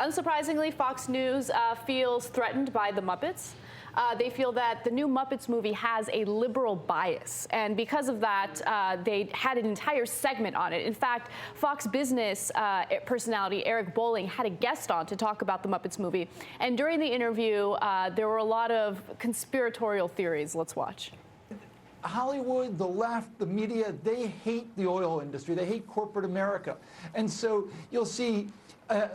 Unsurprisingly, Fox News feels threatened by the Muppets. They feel that the new Muppets movie has a liberal bias, and because of that, they had an entire segment on it. In fact, Fox Business personality Eric Bolling had a guest on to talk about the Muppets movie, and during the interview, there were a lot of conspiratorial theories. Let's watch. Hollywood, the left, the media, they hate the oil industry. They hate corporate America. And so you'll see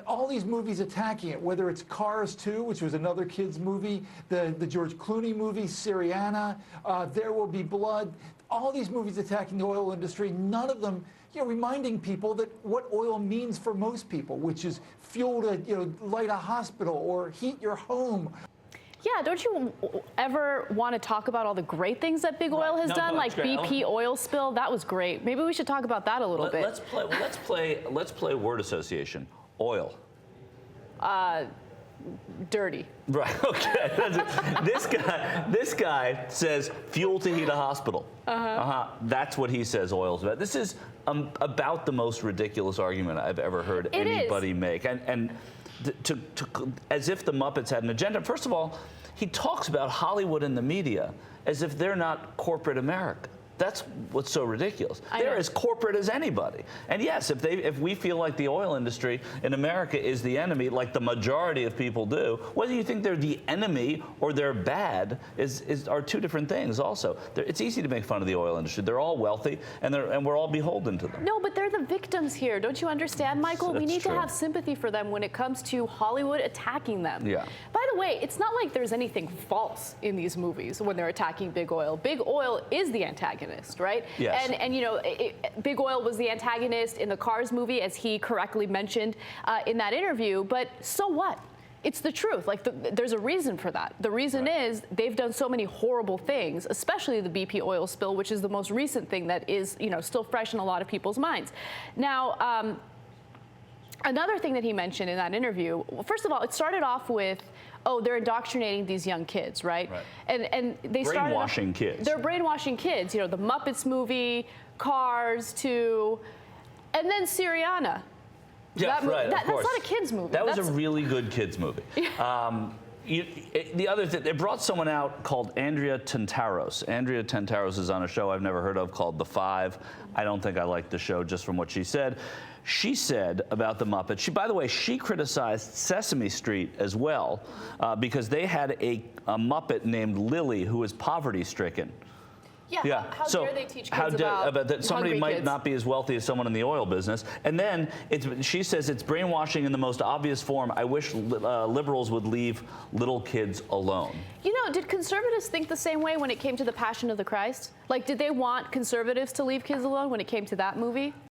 all these movies attacking it, whether it's Cars 2, which was another kid's movie, the George Clooney movie, Syriana, There Will Be Blood, all these movies attacking the oil industry, none of them, reminding people that what oil means for most people, which is fuel to, light a hospital or heat your home. Yeah, don't you ever want to talk about all the great things that big oil has done, like BP oil spill? That was great. Maybe we should talk about that a little bit. Let's play word association. Oil. Dirty. Right. Okay. This guy says fuel to heat a hospital. That's what he says oil's about. This is about the most ridiculous argument I've ever heard anybody make, and as if the Muppets had an agenda. First of all, he talks about Hollywood and the media as if they're not corporate America. That's what's so ridiculous. They're as corporate as anybody. And yes, if we feel like the oil industry in America is the enemy, like the majority of people do, whether you think they're the enemy or they're bad are two different things also. It's easy to make fun of the oil industry. They're all wealthy, and we're all beholden to them. No, but they're the victims here. Don't you understand, Michael? We need to have sympathy for them when it comes to Hollywood attacking them. Yeah. By the way, it's not like there's anything false in these movies when they're attacking big oil. Big oil is the antagonist. Right? Yes. And Big Oil was the antagonist in the Cars movie, as he correctly mentioned in that interview. But so what? It's the truth. Like, there's a reason for that. The reason is they've done so many horrible things, especially the BP oil spill, which is the most recent thing that is, still fresh in a lot of people's minds. Now, another thing that he mentioned in that interview, first of all, it started off with, they're indoctrinating these young kids, right? And they started brainwashing kids. They're brainwashing kids. The Muppets movie, Cars 2, and then Syriana. Yeah, right. That's not a kids movie. That was a really good kids movie. The other thing, they brought someone out called Andrea Tantaros. Andrea Tantaros is on a show I've never heard of called The Five. I don't think I liked the show just from what she said. She said about the Muppets, by the way, she criticized Sesame Street as well because they had a Muppet named Lily who was poverty-stricken. Yeah. How dare they teach kids about that somebody might kids. not be as wealthy as someone in the oil business. And then she says it's brainwashing in the most obvious form. I wish liberals would leave little kids alone. Did conservatives think the same way when it came to The Passion of the Christ? Like, did they want conservatives to leave kids alone when it came to that movie?